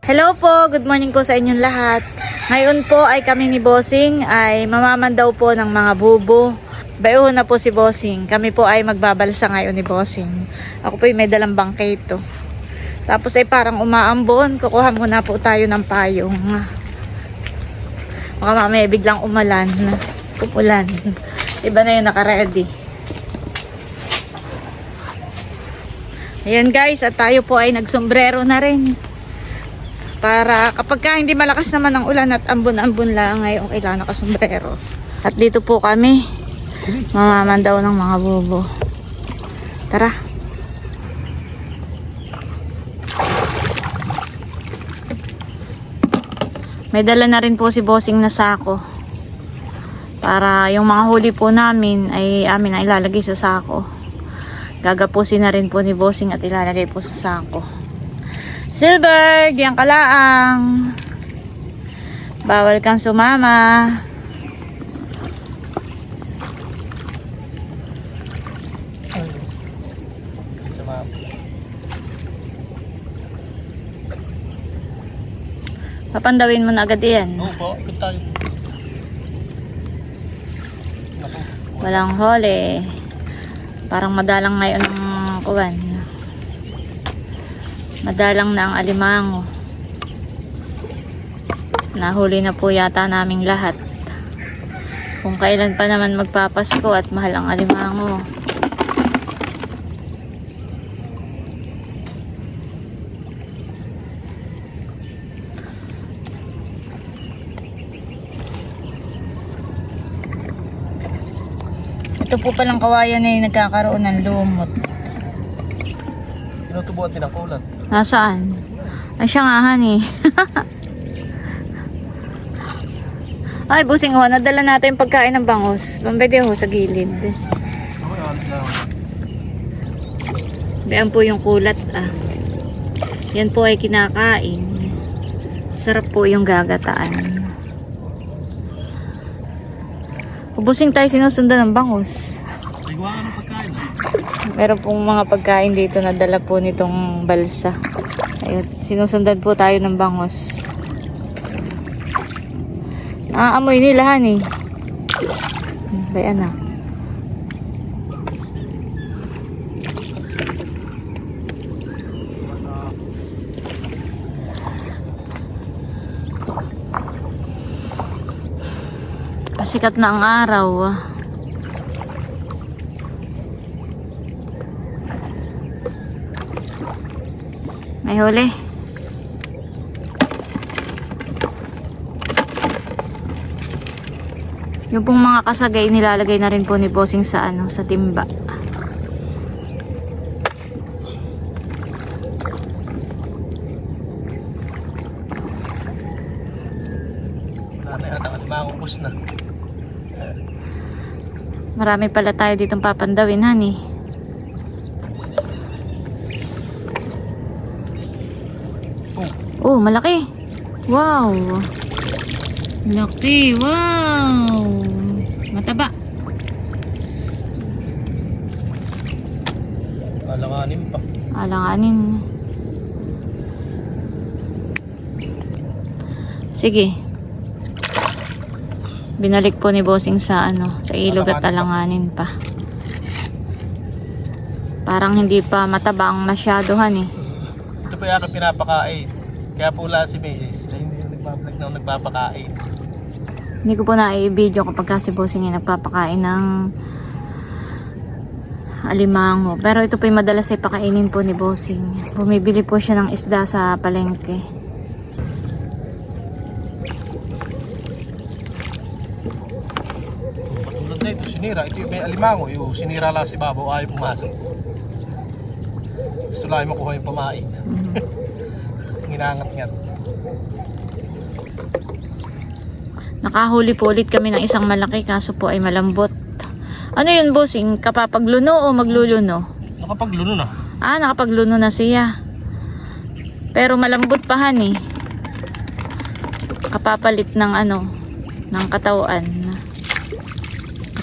Hello po, good morning po sa inyong lahat. Ngayon po ay kami ni Bossing ay mamamandaw po ng mga bubo. Bayo na po si Bossing. Kami po ay magbabalsa ngayon ni Bossing. Ako po ay may dalang bangkito. Tapos ay parang umaambon. Kukuha muna po tayo ng payong. Baka mamaya biglang umulan. Iba na yung nakaready. Ayan guys, at tayo po ay nagsombrero na rin. Para kapag ka hindi malakas naman ang ulan at ambon-ambon lang, ngayon kailangan nakasombrero. At dito po kami, mamamandaw ng mga bubo. Tara. May dala na rin po si Bossing na sako. Para yung mga huli po namin ay amin na ilalagay sa sako. Gagapusin na rin po ni Bossing at ilalagay po sa sako. Silver, diyan ka laang. Bawal kang sumama. Papandawin mo na agad yan. Oo, ikot tayo. Walang huli. Parang madalang ngayon ang kuwan. Madalang na ang alimango. Nahuli na po yata naming lahat. Kung kailan pa naman magpapasko at mahal ang alimango. Ito po palang kawayan ay nagkakaroon ng lumot. Tinutubuan din ang kulat. Nasaan? Ay siya nga honey. Ay Bossing ho, nadala natin yung pagkain ng bangus. Pambede ho sa gilid. Bayan po yung kulat Yan po ay kinakain. Sarap po yung gagataan. Bossing tayo sinusundan ng bangus. Nagawa ka ng pagkain. Meron pong mga pagkain dito na dala po nitong balsa. Ayun, sinusundan po tayo ng bangos. Naaamoy nila honey. Bayan na. Pasikat na ang araw. May huli. Yung pong mga kasagay nilalagay na rin po ni Bossing sa sa timba. Nanay ata at maubos na. Marami pala tayo ditong papandawin, honey. Oh, malaki. Wow. Laki. Wow. Mataba. Alanganin pa. Alanganin. Sige. Binalik po ni Bossing sa sa ilog at alanganin pa. Parang hindi pa matabang masyadohan eh. Ito po yung pinapakain. Kaya po wala si Macy's. Hindi yung nagbablog na nagpapakain. Hindi ko po na-i-video kapag kasi Bossing ay nagpapakain ng alimango. Pero ito po yung madalas ay pakainin po ni Bossing. Bumibili po siya ng isda sa palengke. Patulad na ito, sinira. Ito yung may alimango. Yung sinira lang si Babaw, ayaw pumasok. Gusto lang makuha yung pamain. Hinangat-ngat. Nakahuli po ulit kami ng isang malaki kaso po ay malambot. Ano yun Bossing? Kapapagluno o magluluno? Nakapagluno na. Nakapagluno na siya. Pero malambot pa honey. Kapapalit ng ng katawan.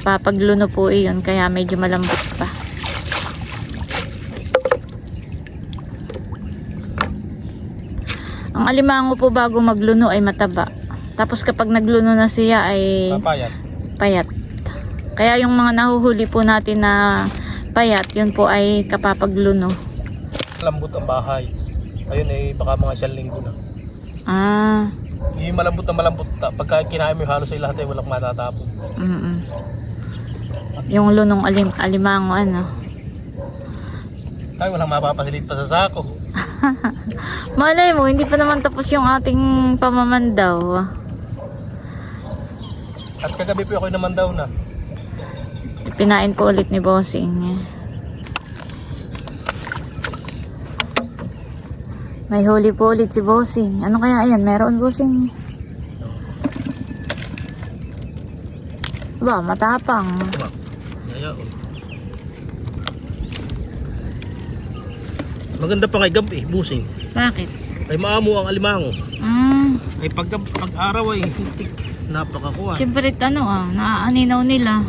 Kapapagluno po iyon kaya medyo malambot pa. Ang alimango po bago magluno ay mataba. Tapos kapag nagluno na siya ay Papayat. payat. Kaya yung mga nahuhuli po natin na payat, yun po ay kapapagluno. Lambot ang bahay. Ayun eh, baka mga 1 linggo na. Ah, Yung malambot na malambot, pagka kinain mo yung halos ay lahat ay walang matatapon. yung lunong alimango ano. Tayo walang mapapasilid pa sa sako. Malay mo, hindi pa naman tapos yung ating pamamandaw. At kagabi po ako naman daw na. Pinain po ulit ni Bossing. May huli po ulit si Bossing. Ano kaya ayan? Meron Bossing. Ba, matapang. Ayaw. Maganda pa kay gabi, busing. Bakit? Ay maamo ang alimango. Ay pag-araw ay hintik. Napakakuha. Siyempre naaaninaw nila.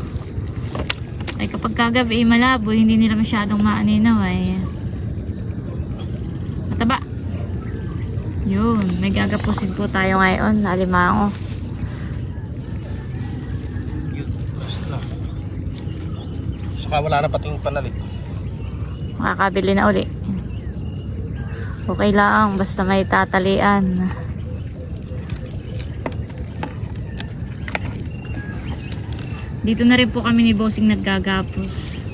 Ay kapag kagabi malabo, hindi nila masyadong maaninaw ay. Mataba. Yun, may gagapusin po tayo ngayon, alimango. Yun, basta. Saka wala na pating panalit. Makakabili na uli. Okay lang, basta may tatalian. Dito na rin po kami ni Bossing naggagapos.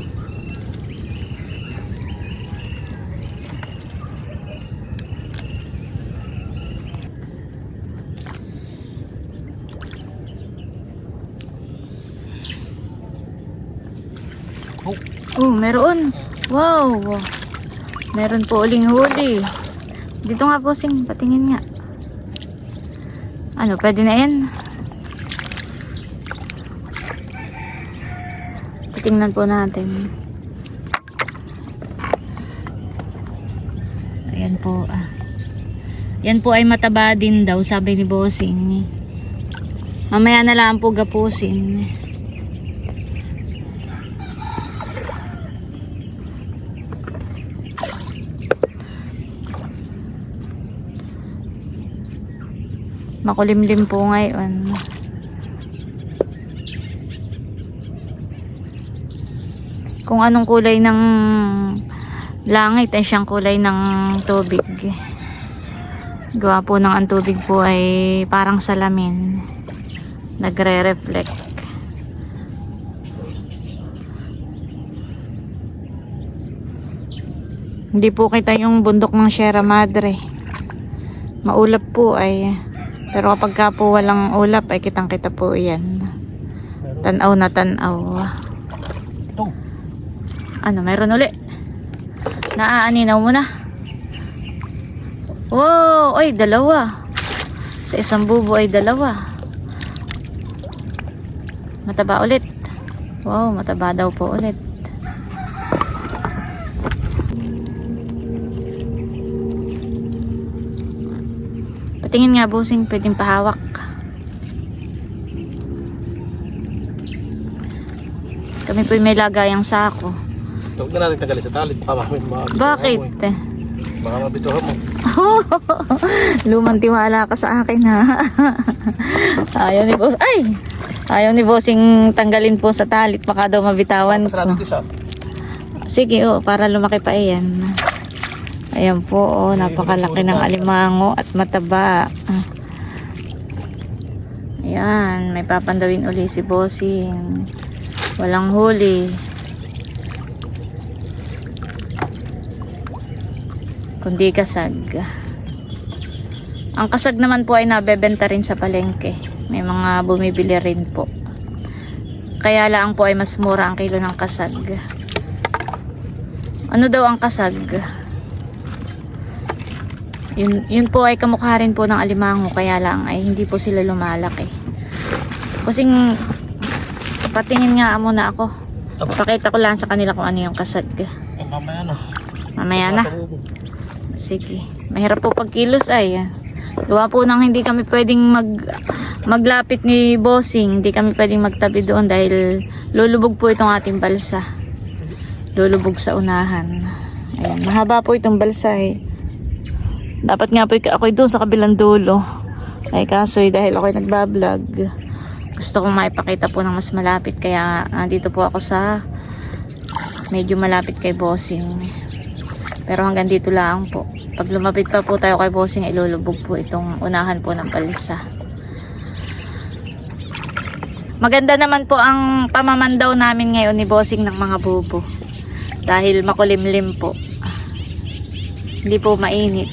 Oh, meron. Wow. Meron po uling huli. Dito nga Bossing, patingin nga. Ano, pwede na yan? Tingnan po natin. Ayan po. Yan po ay mataba din daw, sabi ni Bossing. Mamaya na lang po gapusin. Makulimlim po ngayon. Kung anong kulay ng langit ay siyang kulay ng tubig. Gawa po ng ang tubig po ay parang salamin. Nagre-reflect. Hindi po kita yung bundok ng Sierra Madre. Maulap po ay. Pero kapag ka po walang ulap ay kitang kita po yan. Tanaw na tanaw. Ano, meron uli. Naaaninaw mo na. Wow, ay dalawa. Sa isang bubo ay dalawa. Mataba ulit. Wow, mataba daw po ulit. Patingin nga Bossing, pwedeng pahawak. Kami po may lagayang sako. Huwag na natin tagalin sa talit. Baka mabituhan Bakit? mo eh. Baka mabituhan mo. Lumang tiwala ka sa akin ha. Ayaw ni Boss. Ay! Ayaw ni Bossing tanggalin po sa talit. Baka daw mabitawan ko. Sige para lumaki pa iyan. Ayan po napakalaki ng alimango at mataba. Ayan, may papandawin uli si Bossing. Walang huli. Kundi kasag. Ang kasag naman po ay nabebenta rin sa palengke. May mga bumibili rin po. Kaya lang po ay mas mura ang kilo ng kasag. Ano daw ang kasag? Yun po ay kamukha rin po ng alimango. Kaya lang ay hindi po sila lumalaki. Kasing patingin nga muna ako. Pakita ko lang sa kanila kung ano yung kasag. Mamaya na. Mamaya na. Sige. Mahirap po pag kilos ay. Gawa po nang hindi kami pwedeng maglapit ni Bossing. Hindi kami pwedeng magtabi doon dahil lulubog po itong ating balsa. Lulubog sa unahan. Ayan. Mahaba po itong balsa eh. Dapat nga po ako'y doon sa kabilang dulo. Ay kaso dahil ako'y nagbablog, gusto kong maipakita po ng mas malapit. Kaya dito po ako sa medyo malapit kay Bossing. Pero hanggang dito lang po. Pag lumapit pa po tayo kay Bossing, ilulubog po itong unahan po ng palisa. Maganda naman po ang pamamandaw namin ngayon ni Bossing ng mga bubo. Dahil makulimlim po. Hindi po mainit.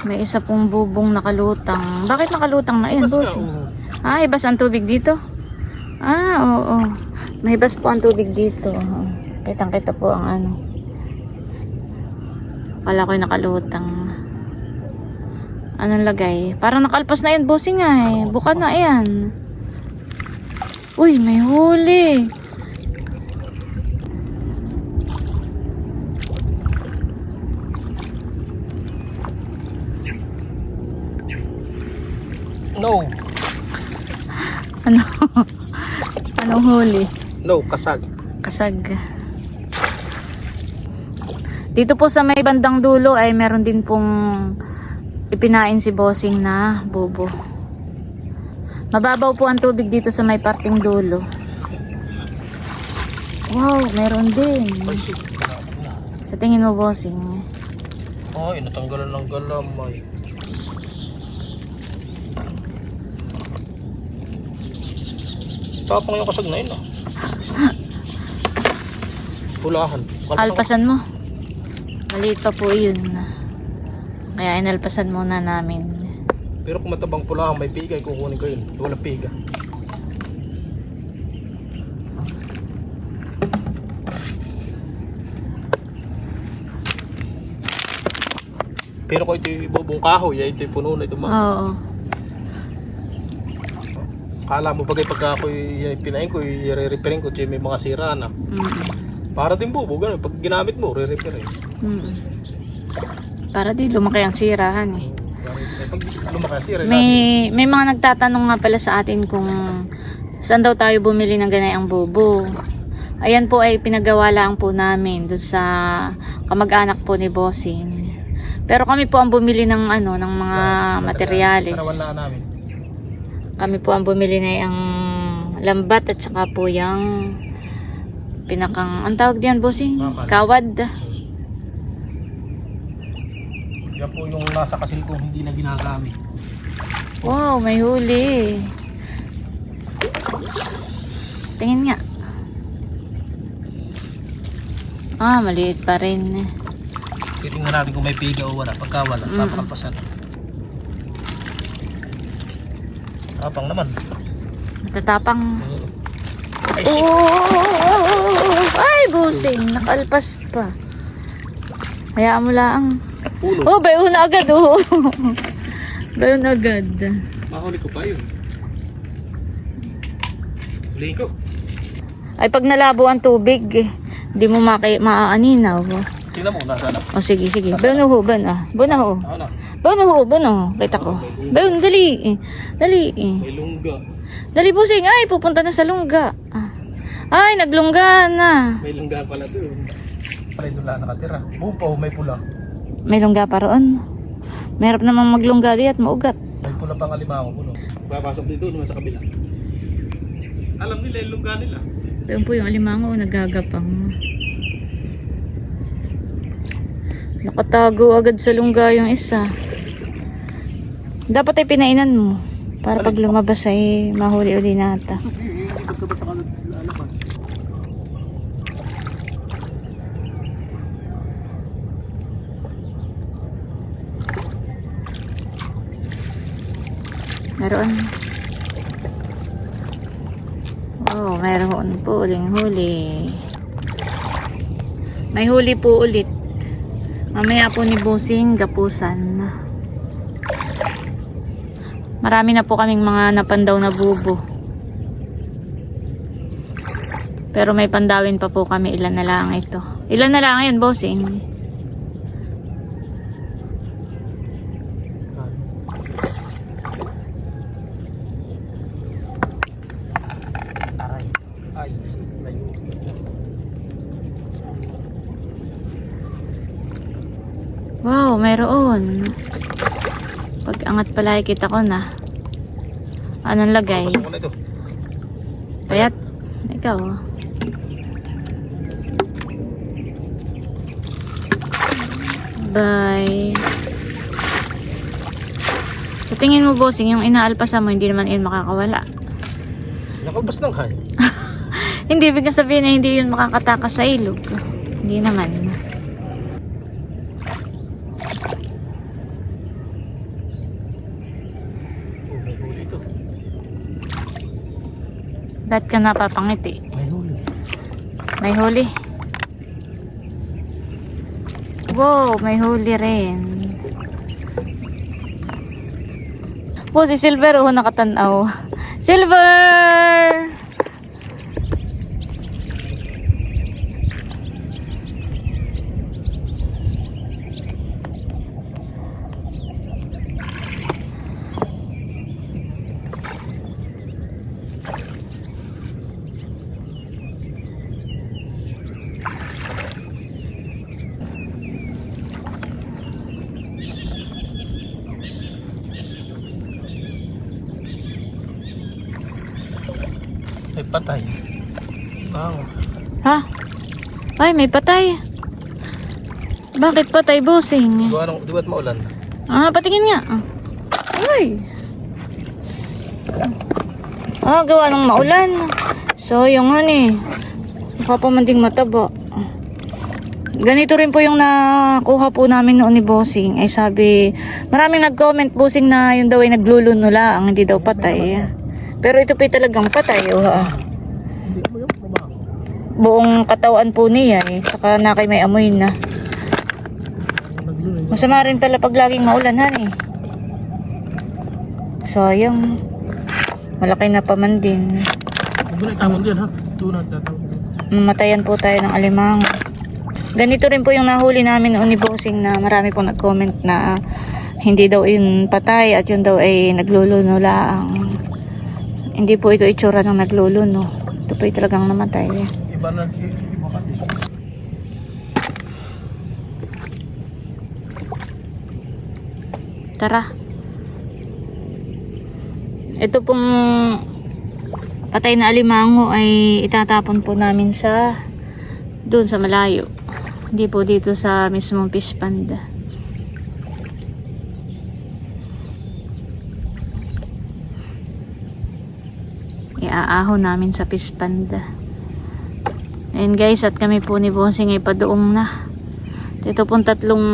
May isa pong bubong nakalutang. Bakit nakalutang na yan, Bossing? Ah, hibas ang tubig dito? Ah, oo. Mahibas po ang tubig dito. Kitang-kita po ang ano. Akala ko'y nakalutang. Anong lagay? Parang nakalpas na yan, Bossing ay. Buka na yan. Uy, may huli. No. Ano? Anong huli? No, kasag. Kasag. Dito po sa may bandang dulo ay meron din pong ipinain si Bossing na bubo. Mababaw po ang tubig dito sa may parting dulo. Wow, meron din. Sa tingin mo, Bossing? Ay, natanggalan ng galamay. Tapang yung kasag na yun ah. Pulahan. Alpasan mo. Maliit pa po yun. Kaya inalpasan muna namin. Pero kung matabang pulahan, may piga, kukunin ko yun. Walang piga. Pero kung ito'y bubong kahoy, ito'y puno na ito mga. Oo. Kala mo bagay pagka ako'y pinain ko, i-repairing ko, may mga sira na. Para din bubo, ganun. Pag ginamit mo, re-repairing. Para di lumaki ang sirahan eh. Pag lumaki ang sira, May mga nagtatanong nga pala sa atin kung saan daw tayo bumili ng ganayang bubo. Ayan po ay pinagawa lang po namin doon sa kamag-anak po ni Bossing. Pero kami po ang bumili ng ano, ng mga materyales. Sarawan na namin. Kami po ang bumili na yung lambat at saka po yung pinakang, ang tawag diyan, Bossing? Kawad. Yan po yung nasa kasilkong hindi na ginagamit. Wow, may huli. Tingin nga. Ah, maliit pa rin. Titingnan natin kung may piga o wala. Pagka wala, papakalpasan. Tapang naman. Tatapang. Ay, shit. Ay, Bossing. Nakalpas pa. Hayaan mo lang. Puno. Oh, bayo na agad. Oh. Bayo na agad. Mahuli ko pa yun. Huliin ko. Ay, pag nalabo ang tubig, di mo maaaninaw. Tingnan mo, nasa na. O, sige, sige. Bayo na ho, bana. Bana ho. Ano? Bano. Kita ko. Bayo, dali. Dali. May lungga. Dali, Bossing. Ay, pupunta na sa lungga. Ay, naglungga na. May lungga pala doon. Pala doon lang nakatira. Bupo, may pula. May lungga pa roon. Merap namang maglungga di at maugat. May pula pang alimango puno. Papasok dito naman sa kabila. Alam nila yung lungga nila. Ayun po yung alimango, nagagapang. Nakatago agad sa lungga yung isa. Dapat ay pinainan mo. Para pag lumabas ay mahuli-uli nata. Meron. Oh, meron po uling huli. May huli po ulit. Mamaya po ni Bossing gapusan. Marami na po kaming mga napandaw na bubo. Pero may pandawin pa po kami. Ilan na lang ito. Ilan na lang yan, Bossing? Aray. Ay, layo. mayroon. Pag angat pala kita ko na. Anong lagay? Pasok ko na ito. Payat. Ikaw. Bye. Sa tingin mo, bossing, yung inaalpasan mo, hindi naman yun makakawala. Nakalbas ng hay. Hindi, ibig sabihin na hindi yun makakatakas sa ilog. Hindi naman. Oh, may huli ito. Ba't ka napapangiti? May huli. May huli. Wow, may huli rin. Po, si Silver, oh, nakatanaw. Silver! Ay, patay. Wow. Ha? Ay, may patay. Bakit patay, bossing? Di ba't maulan? Ah, patingin nga. Ay. Ah, gawa ng maulan. So, yung hani. Nakapamanding mataba. Ganito rin po yung nakuha po namin noon ni Bossing. Ay sabi, maraming nag-comment, Bossing, na yun daw ay naglulunula, ang hindi daw patay. Pero ito po talagang patay. Oh, Hindi mo yung trabaho. buong katawan po niya eh. Saka nakay may amoy na. Masama rin pala pag laging maulan, hani. Sayang. Malaki na pa man din. Huwag na itamon dyan, ha? Tunad na tawag. Mamatayan po tayo ng alimang. Ganito rin po yung nahuli namin noon ni Bossing na marami pong nag-comment na hindi daw yun patay at yun daw ay nagluluno lang. Hindi po ito itsura ng nagluluno. Ito po ay talagang namatay. Iba na, iba ka din. Tara. Ito pong patay na alimango ay itatapon po namin sa doon sa malayo. Hindi po dito sa mismong fish pond. Iaahon namin sa fish pond. Ayan guys, at kami po ni Bossing ay padoong na. Ito pong tatlong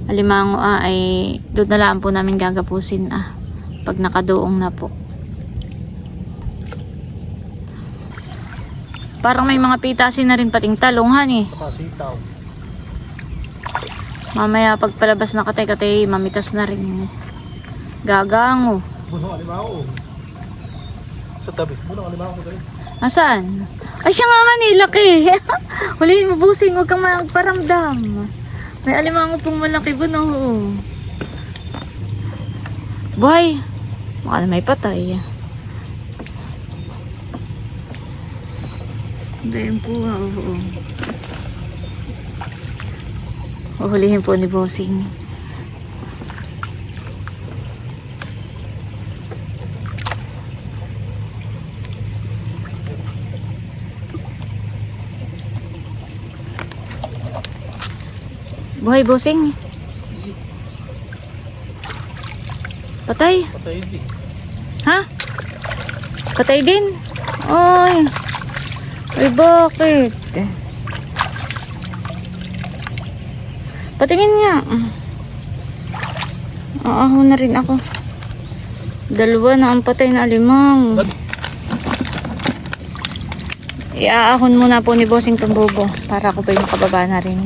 alimango ay doon na lang po namin gagapusin pag nakadoong na po. Parang may mga pitasin na rin pating talonghan eh. Sitaw. Mamaya pagpalabas na katay-katay, mamitas na rin. Gagango. Bunong alimango. Sa tabi. Bunong alimango tayo. Asan? Ay siya nga ni laki. Huliin mo, Bossing, huwag kang magparamdam. May alimango pong malaki buno. Boy, baka na may patay. Dayan po oo. Uhulihin po ni Bossing. Buhay, Bossing. Patay. Patay din. Ha? Patay din? Ay. Ay, bakit? Patingin niya. Aahon na rin ako. Dalawa na ang patay na alimang. Iaahon muna po ni Bossing Tumbubo para ako pa yung makababa na rin.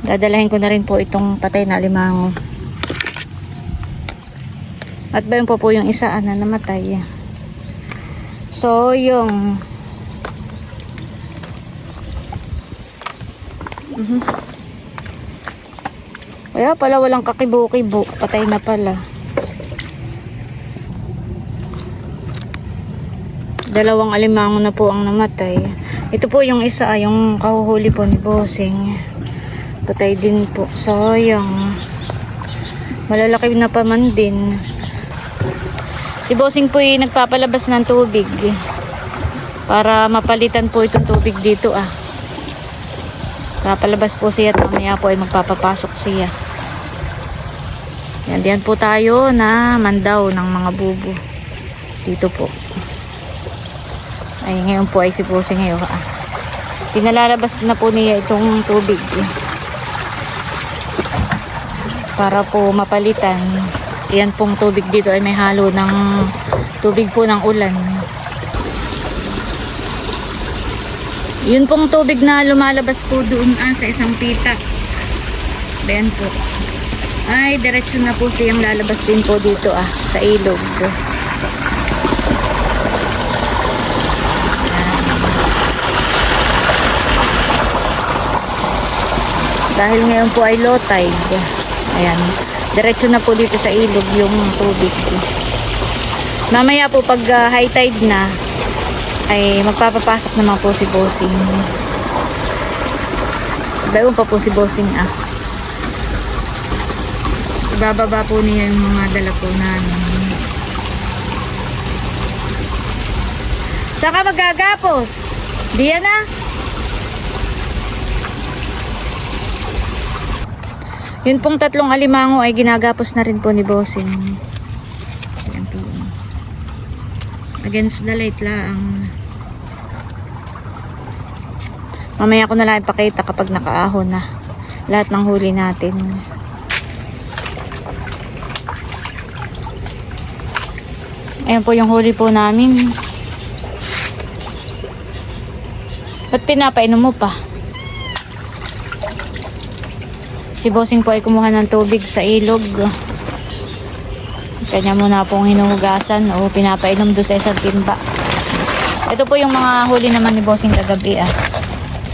Dadalahin ko na rin po itong patay na alimango. At ba yun po yung isa na namatay. So yung kaya pala walang kakibo-kibo. Patay na pala. Dalawang alimango na po ang namatay. Ito po yung isa, yung kahuhuli po ni Bossing. Patay din po. Sayang. Malalaki na pa man din. Si Bossing po ay nagpapalabas ng tubig. Para mapalitan po itong tubig dito Papalabas po siya at mamaya po ay magpapapasok siya. Yan, diyan po tayo na mandaw ng mga bubo. Dito po. Ay, ngayon po ay si Bossing ngayon. Pinalalabas na po niya itong tubig. Para po mapalitan. Yan pong tubig dito ay may halo ng tubig po ng ulan. Yun pong tubig na lumalabas po doon sa isang pita. Ayan po. Ay, diretso na po siyang lalabas din po dito sa ilog. Dahil ngayon po ay low tide. Ayan. Diretso na po dito sa ilog yung tubig. Mamaya po pag high tide na ay magpapapasok naman po si Bossing. Bayon pa po si Bossing Ibababa po niya yung mga dala po namin. Saan ka magagapos? Diyan na? Yun pong tatlong alimango ay ginagapos na rin po ni Bossing. Ayan po. Against the light lang. Mamaya ko na lang ipakita kapag nakaahon na lahat ng huli natin. Ayan po yung huli po namin. Ba't pinapainom mo pa? Si Bossing po ay kumuha ng tubig sa ilog. Kanya muna pong hinuhugasan o pinapainom doon sa isang timba. Ito po yung mga huli naman ni Bossing kagabi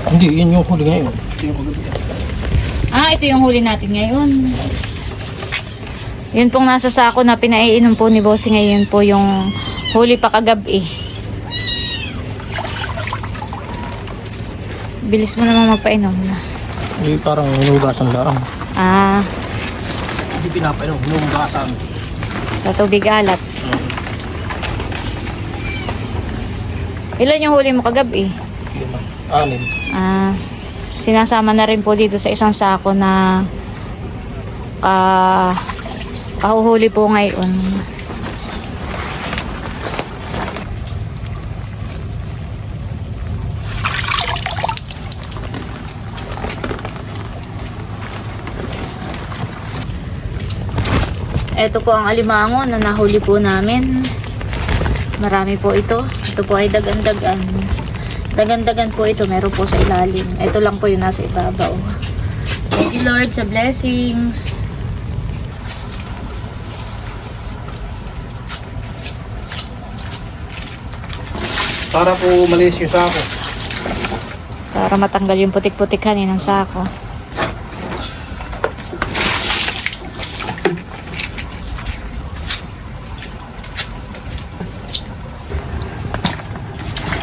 Hindi, yun yung huli ngayon. Ito yung kagabi. Ito yung huli natin ngayon. Yun pong nasa sako na pinaiinom po ni Bossing ngayon po yung huli pa kagabi. Bilis mo naman magpainom na. Hindi, parang hinuhugasan lang. Hindi pinapainom, hinuhugasan. Sa tubig alat. Ilan yung huli mo kagabi? 5, 6. Sinasama na rin po dito sa isang sako na kahuhuli po ngayon. Ito po ang alimango na nahuli po namin. Marami po ito. Ito po ay dagan-dagan. Dagan-dagan po ito. Meron po sa ilalim. Ito lang po yung nasa ibabaw. Thank you Lord sa blessings. Para po malis yung sako. Para matanggal yung putik-putik ng sako.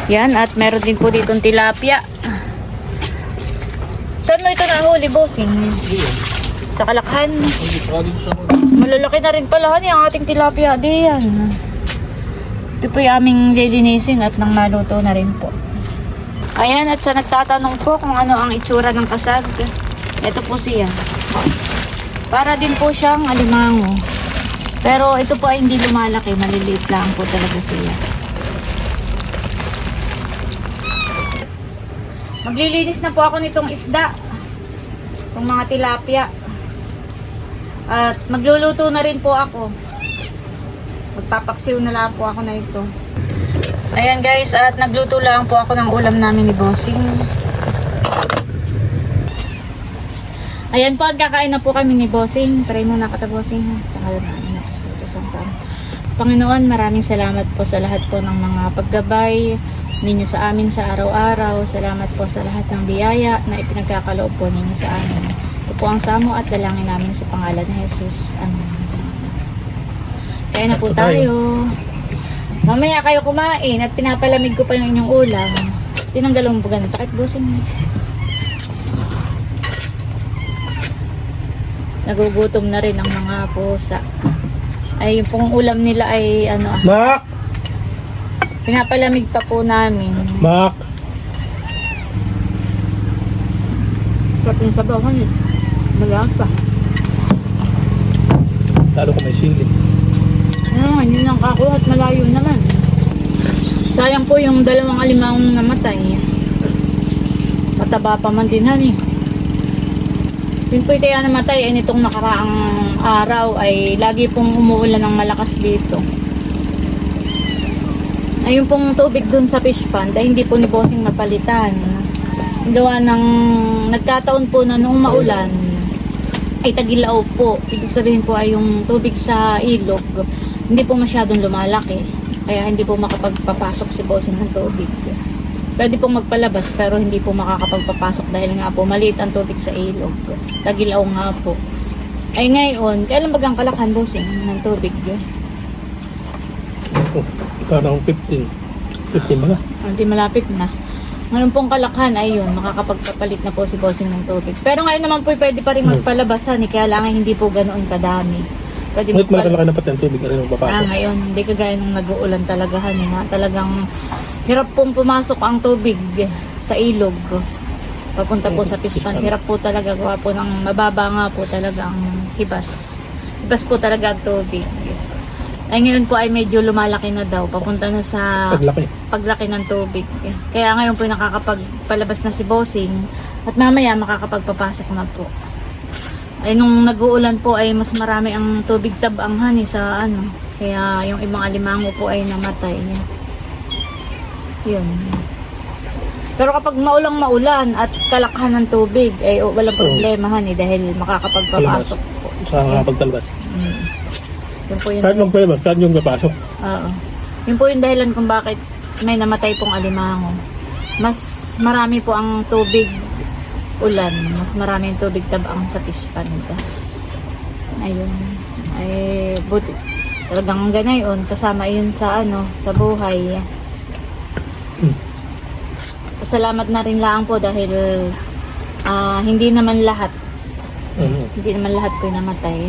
Yan, at meron din po ditong tilapia. Saan mo ito nahuli, Bossing? Sa Kalakhan. Malalaki na rin pala ang ating tilapia. Di yan. Ito po yung aming lilinisin at nang maluto na rin po. Ayan, at sa nagtatanong po kung ano ang itsura ng kasag. Ito po siya. Para din po siyang alimango. Pero ito po ay hindi lumalaki. Maliliit lang po talaga siya. Maglilinis na po ako nitong isda. Itong mga tilapia. At magluluto na rin po ako. Magpapaksiw na lang po ako na ito. Ayan guys, at nagluto lang po ako ng ulam namin ni Bossing. Ayan po, kakain na po kami ni Bossing. Pray muna ka ta, Bossing. Sa ngalan namin ng Espiritu Santo. Panginoon, maraming salamat po sa lahat po ng mga paggabay ninyo sa amin sa araw-araw. Salamat po sa lahat ng biyaya na ipinagkakaloob po ninyo sa amin. Ito po ang samo at dalangin namin sa pangalan ni Jesus. Amen. Kaya na po tayo. Mamaya kayo kumain at pinapalamig ko pa yung inyong ulam. Tinanggal mo ba ganun? Bakit bossing? Nagugutom na rin ang mga pusa. Ay, yung pong ulam nila ay ano, Mak! pinapalamig pa po namin. Mak! Sarap yung sabawan eh. Malasa. Lalo ko may sili. Ano, yun ang kako at malayo naman. Sayang po yung dalawang alimang namatay. Mataba pa man din eh. Yun po kaya namatay ay nitong nakaraang araw ay lagi pong umuulan ng malakas dito. Ay yung pong tubig dun sa fish pond ay hindi po ni bossing napalitan. Gawa ng nagkataon po na noong maulan ay tagilaw po. Ibig sabihin po ay yung tubig sa ilog hindi po masyadong lumalaki. Kaya hindi po makapagpapasok si bossing ng tubig. Pwede pong magpalabas pero hindi po makakapagpapasok dahil nga po maliit ang tubig sa ilog. Tagilaw nga po. Ay ngayon, kailan bagang kalakhan bossing ng tubig? Oh, parang 15. 15 ba? Hindi malapit na. Ngayon pong kalakhan ay yun, makakapagpapalit na po si bossing ng tubig. Pero ngayon naman po pwede pa rin magpalabasan kaya lang hindi po ganoon kadami. Pwede Ngunit malaki na pati ang tubig na rin ang papasok. ngayon, hindi kagaya nung nag-uulan talaga na talagang hirap pong pumasok ang tubig sa ilog. Papunta po sa fish pond. Hirap po talaga. Gawa po ng mababa nga po talaga ang hibas. Hibas po talaga ang tubig. Ay ngayon po ay medyo lumalaki na daw. Papunta na sa paglaki ng tubig. Kaya ngayon po nakakapagpalabas na si bossing. At mamaya makakapagpapasok na po. Ay nung nag-uulan po ay mas marami ang tubig tabanghan sa ano. Kaya yung ibang alimango po ay namatay. Yun. Pero kapag maulang-maulan at kalakhan ng tubig, ay walang problema dahil makakapagpapasok po. Sa makakapagtalabas. Yun po yun. Kahit magpalabas, kahit yung papasok. Oo. Yun po yung dahilan kung bakit may namatay pong alimango. Mas marami po ang tubig ulan. Mas marami yung tubig tabang sa fish pond. Ayun. Ay, buti. Talagang ganayon. Kasama yun sa sa buhay. Salamat na rin lang po dahil hindi naman lahat hindi naman lahat po namatay.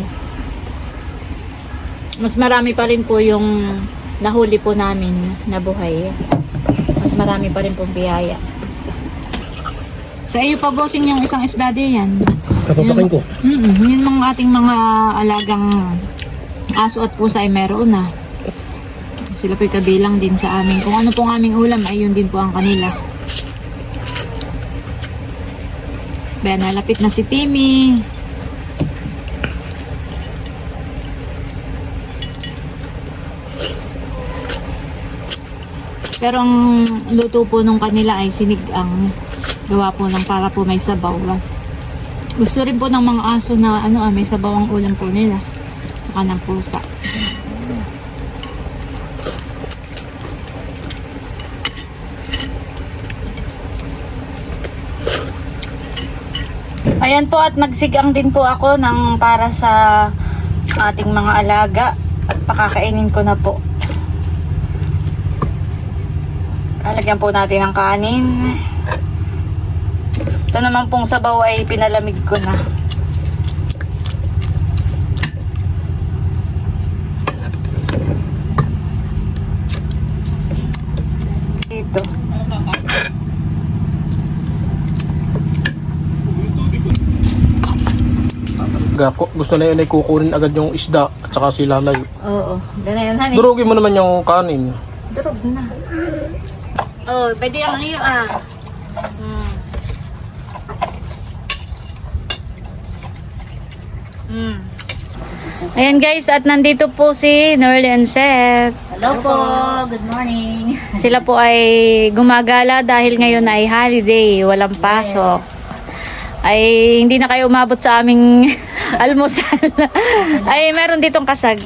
Mas marami pa rin po yung nahuli po namin na buhay. Mas marami pa rin pong biyaya. Sa iyo pa bossing yung isang isda yan. Kapapakin ko. Yun mga ating mga alagang aso at pusa ay meron na. Sila po'y kabilang din sa amin. Kung ano pong aming ulam ay yun din po ang kanila. Kaya nalapit na si Timmy. Pero ang luto po nung kanila ay sinigang. Gawa po ng para po may sabaw. Gusto rin po ng mga aso na may sabaw ang ulam po nila. Saka ng pusa. Ayan po at nagsigang din po ako ng para sa ating mga alaga at pakakainin ko na po. Lalagyan po natin ng kanin. Ito naman pong sabaw ay pinalamig ko na. Ito. Gusto na yun ay kukunin agad yung isda at saka si lalay. Oo. Ganun yun, Durugin mo naman yung kanin. Durog na. Oh, pwede ang iyo Ayan guys, at nandito po si Norly and Seth. Hello po, good morning. Sila po ay gumagala dahil ngayon ay holiday, walang pasok. Ay hindi na kayo umabot sa aming almusal. Ay meron ditong kasag.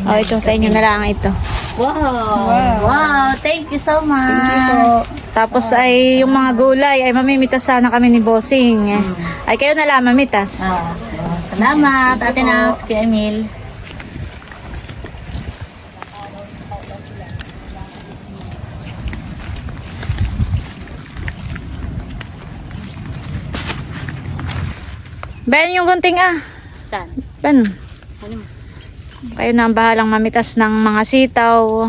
Oh, ito sa inyo na lang ito. Wow, thank you so much. Tapos ay yung mga gulay ay mamimitas sana kami ni Bossing. Ay kayo na lang mamitas. Salamat, Ate Nels, kay Emil. Ben, yung gunting Saan? Ben, Ano mo? kayo na ang bahalang mamitas ng mga sitaw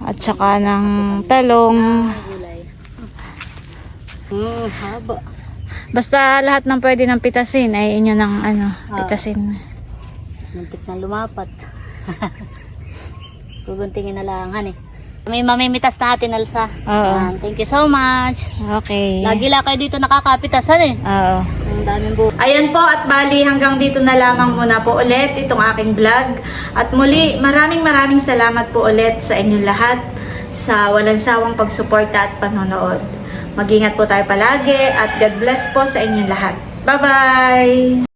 at saka ng talong. Gulay. Haba. Basta lahat ng pwede ng pitasin ay inyo ng pitasin. Muntik na lumapat. Guguntingin na lang, han eh. May mamimitas natin, Alsa. Oo. Thank you so much. Okay. Lagi lang kayo dito nakakapitasan eh. Oo. Ang daming buhay. Ayan po at bali hanggang dito na lamang muna po ulit itong aking vlog. At muli maraming salamat po ulit sa inyong lahat sa walang sawang pagsuporta at panonood. Mag-ingat po tayo palagi at God bless po sa inyong lahat. Bye-bye!